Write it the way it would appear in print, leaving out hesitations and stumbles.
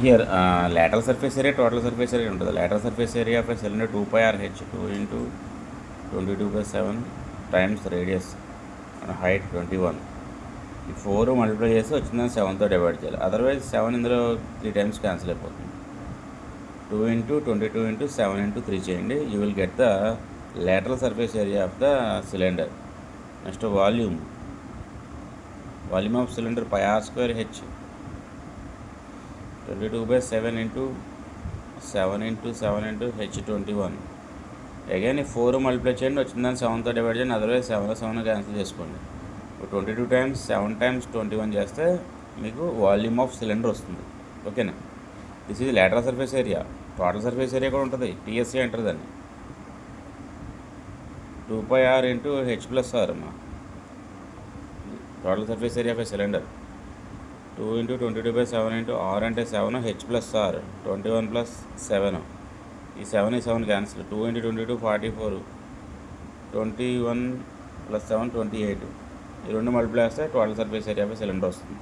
Here lateral surface area, total surface area ఉంటుంది. Lateral surface area of a cylinder 2 pi r h, 2 into 22/7 times radius and height 21. ఈ 4 multiply చేసి వచ్చిందని 7తో divide చేయాలి. Otherwise 7 ఇందులో 3 times cancel అయిపోతుంది. 2 into 22 into 7 into 3 చేయండి. You will get the lateral surface area of the cylinder. Next volume of cylinder pi r square h, 22/7 into 7 into 7 into h 21. Again ఈ 4 multiply చేయండి, వచ్చిందని 7తో divide చేయండి. Otherwise 7 cancel చేసుకోండి. 22 times 7 times 21 చేస్తే మీకు volume of cylinder వస్తుంది. ఓకేనా? This is lateral surface area. Total surface area కూడా ఉంటుంది, టీఎస్సీ అంటారు దాన్ని. 2 pi r into h plus r అమ్మా, total surface area of cylinder. 2 into 22/7 into r అంటే 7, h plus r 21 plus 7. ఈ 7 క్యాన్సిల్. 2 into 22 44, 21 plus 7 28. ఈ రెండు మల్టిప్లై చేస్తే total surface area of cylinder వస్తుంది.